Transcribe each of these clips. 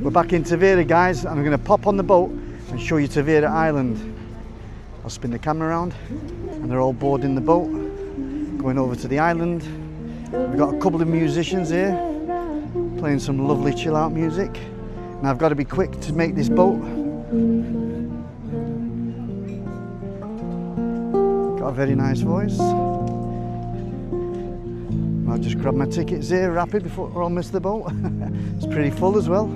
We're back in Tavira, guys, and I'm going to pop on the boat and show you Tavira Island. I'll spin the camera around, and they're all boarding the boat, going over to the island. We've got a couple of musicians here, playing some lovely chill out music. Now I've got to be quick to make this boat. Got a very nice voice. I'll just grab my tickets here rapid before I'll miss the boat. It's pretty full as well.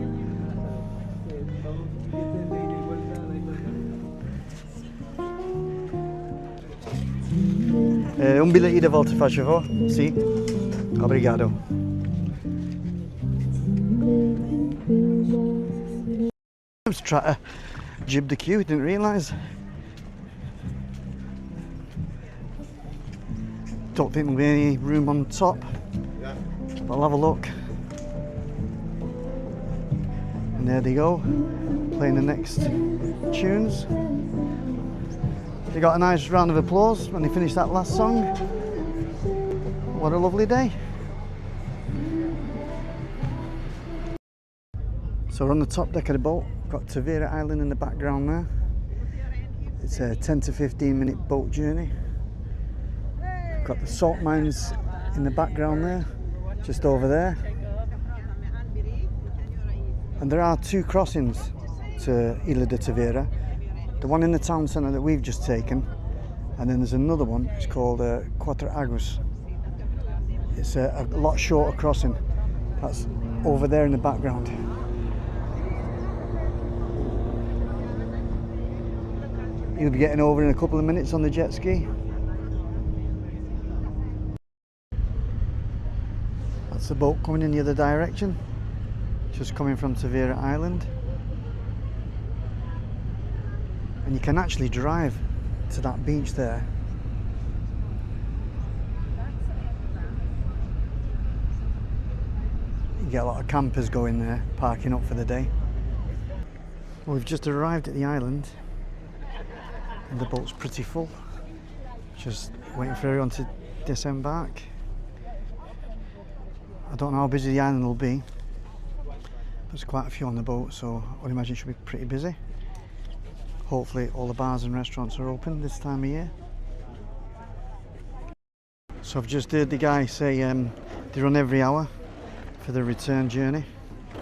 Bilhete de volta, faz favor. Sim. Obrigado. I was trying to jib the queue, didn't realise. Don't think there'll be any room on top, but I'll have a look. And there they go, playing the next tunes. They got a nice round of applause when they finished that last song. What a lovely day. So we're on the top deck of the boat. Got Tavira Island in the background there. It's a 10 to 15 minute boat journey. Got the salt mines in the background there, just over there. And there are two crossings to Ilha de Tavira. The one in the town centre that we've just taken, and then there's another one, it's called Quatro Águas. It's a lot shorter crossing. That's over there in the background. You'll be getting over in a couple of minutes on the jet ski. That's the boat coming in the other direction, just coming from Tavira Island. And you can actually drive to that beach there. You get a lot of campers going there, parking up for the day. Well, we've just arrived at the island and the boat's pretty full. Just waiting for everyone to disembark. I don't know how busy the island will be. There's quite a few on the boat, so I would imagine it should be pretty busy. Hopefully all the bars and restaurants are open this time of year. So I've just heard the guy say they run every hour for the return journey,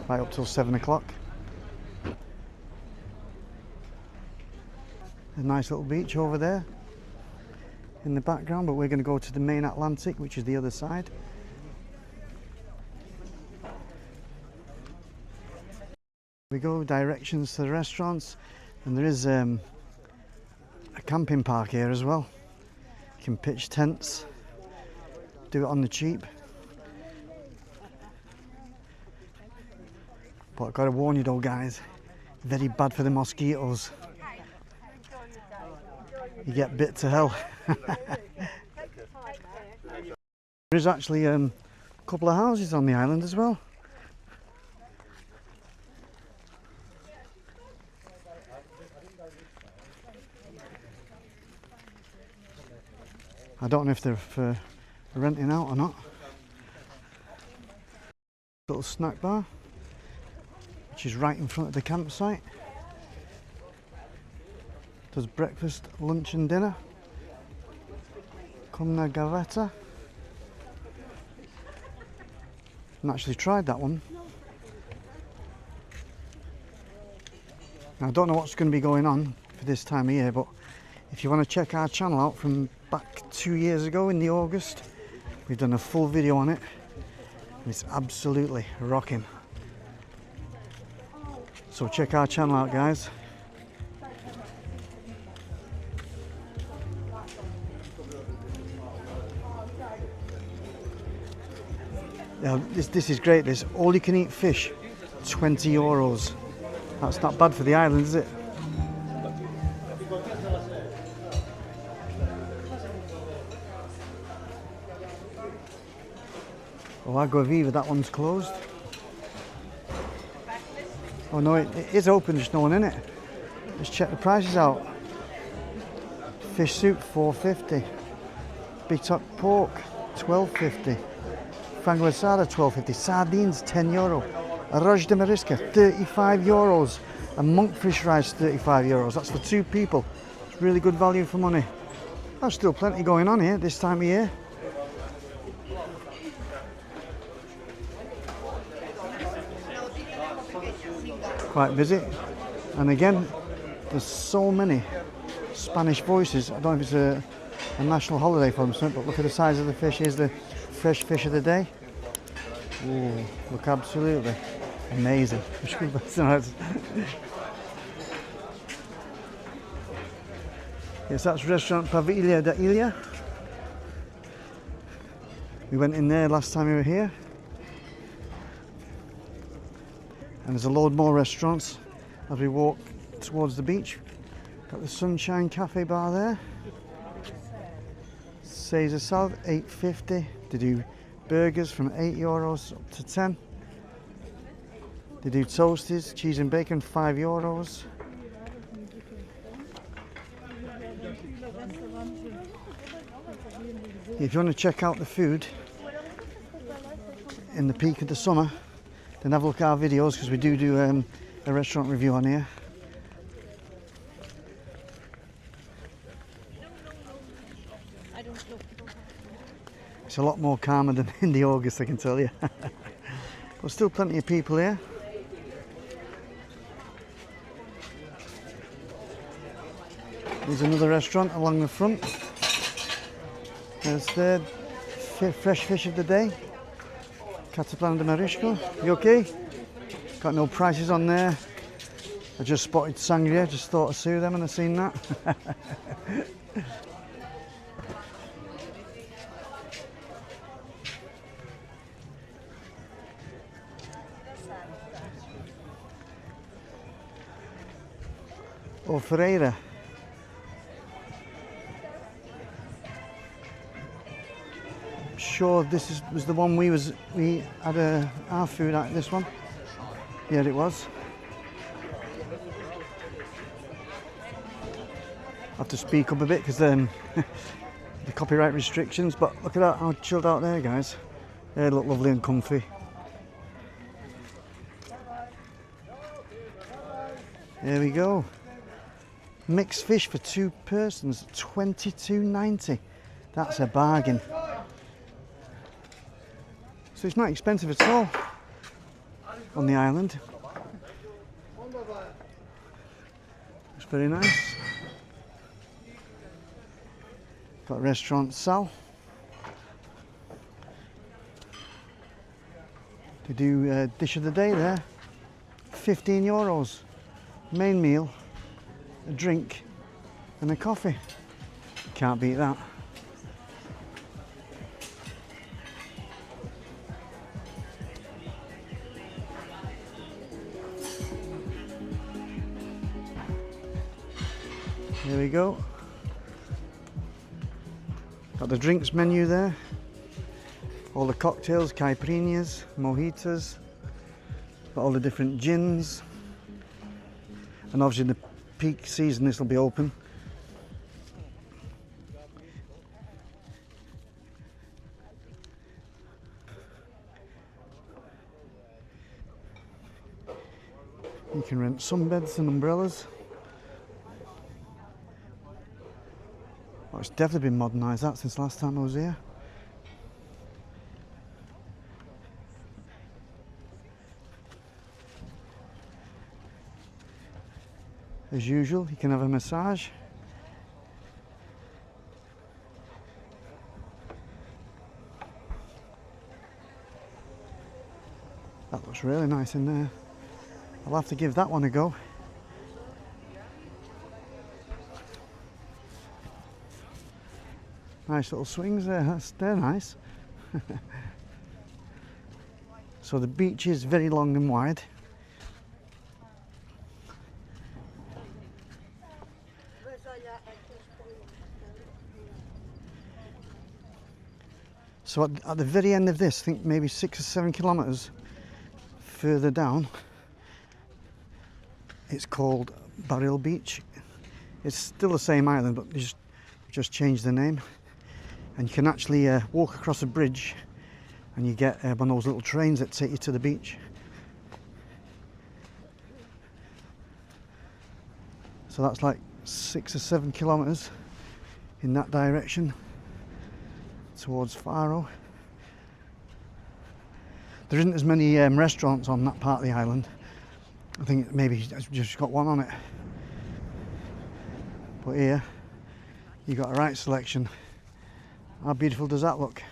right up till 7 o'clock. A nice little beach over there in the background, but we're going to go to the main Atlantic, which is the other side. We go directions to the restaurants, and there is a camping park here as well. You can pitch tents, do it on the cheap. But I've got to warn you though, guys, very bad for the mosquitoes. You get bit to hell. There is actually a couple of houses on the island as well. I don't know if they're for renting out or not. Little snack bar, which is right in front of the campsite. Does breakfast, lunch and dinner. Na Gaveta. I've actually tried that one. Now, I don't know what's going to be going on for this time of year, but if you want to check our channel out from back 2 years ago in the August, we've done a full video on it. It's absolutely rocking. So check our channel out, guys. Now, this is great. This all you can eat fish, 20 euros. That's not bad for the island, is it? Oh, Algarve, that one's closed. Oh no, it is open, just no one in it. Let's check the prices out. Fish soup, $4.50. Big top pork, $12.50. Frango asada, $12.50. Sardines, €10. Arroz de marisca, 35 euros. And monkfish rice, 35 euros. That's for 2 people. It's really good value for money. There's still plenty going on here this time of year. Quite busy. And again, there's so many Spanish voices. I don't know if it's a national holiday for them, but look at the size of the fish. Here's the fresh fish of the day. Ooh, look absolutely amazing. Yes, that's restaurant Ilha de Tavira. We went in there last time we were here. And there's a load more restaurants as we walk towards the beach. Got the Sunshine Cafe bar there. Caesar salad, 8.50. They do burgers from 8 euros up to 10. They do toasties, cheese and bacon, 5 euros. If you want to check out the food in the peak of the summer, then have a look at our videos, because we do a restaurant review on here. It's a lot more calmer than in the August, I can tell you. But still plenty of people here. There's another restaurant along the front. There's the fresh fish of the day. Cataplan de Marisco. You okay? Got no prices on there. I just spotted Sangria, just thought I'd sue them and I've seen that. Oh, Ferreira. Sure, this was the one we had our food at. This one, yeah, it was. I have to speak up a bit because the copyright restrictions. But look at that, how chilled out there, guys. They look lovely and comfy. There we go. Mixed fish for 2 persons, $22.90. That's a bargain. So it's not expensive at all on the island. It's very nice. Got restaurant Sal. They do dish of the day there. 15 euros. Main meal, a drink and a coffee. Can't beat that. There we go. Got the drinks menu there. All the cocktails, caipirinhas, mojitos. Got all the different gins. And obviously in the peak season this will be open. You can rent sunbeds and umbrellas. Oh, it's definitely been modernised that since last time I was here. As usual, you can have a massage. That looks really nice in there. I'll have to give that one a go. Nice little swings there, they're nice. So the beach is very long and wide. So at the very end of this, I think maybe 6 or 7 kilometres further down, it's called Barrel Beach. It's still the same island, but they just changed the name. And you can actually walk across a bridge and you get one of those little trains that take you to the beach. So that's like 6 or 7 kilometers in that direction towards Faro. There isn't as many restaurants on that part of the island. I think maybe it's just got one on it. But here, you got a right selection. How beautiful does that look?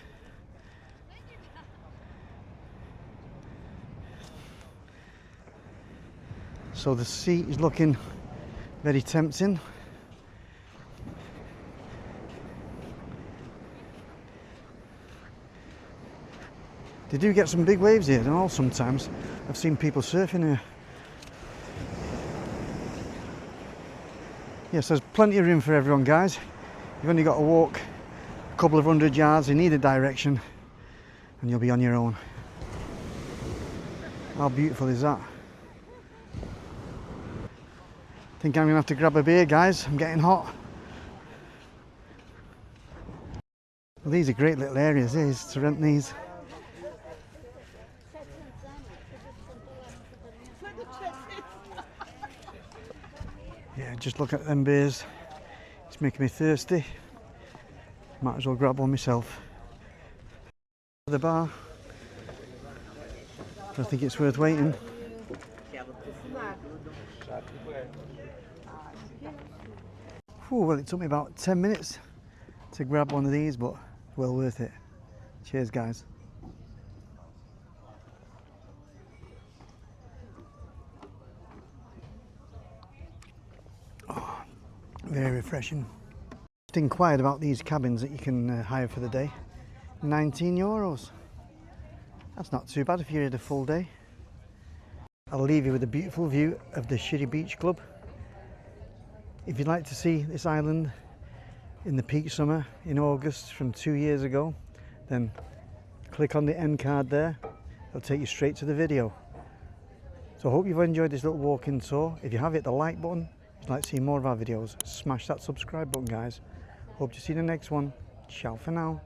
So the sea is looking very tempting. They do get some big waves here, and all sometimes. I've seen people surfing here. Yes, there's plenty of room for everyone, guys. You've only got to walk a couple of 100 yards in either direction and you'll be on your own. How beautiful is that? I think I'm gonna have to grab a beer, guys. I'm getting hot. Well, these are great little areas, these, to rent these. Yeah, just look at them beers. It's making me thirsty. Might as well grab one myself. The bar. I think it's worth waiting. Ooh, well, it took me about 10 minutes to grab one of these, but well worth it. Cheers, guys. Oh, very refreshing. Just inquired about these cabins that you can hire for the day. €19. That's not too bad if you're here the full day. I'll leave you with a beautiful view of the Shiri Beach Club. If you'd like to see this island in the peak summer in August from 2 years ago, then click on the end card there. It'll take you straight to the video. So I hope you've enjoyed this little walking tour. If you have, hit the like button. If you'd like to see more of our videos, smash that subscribe button, guys. Hope to see you in the next one. Ciao for now.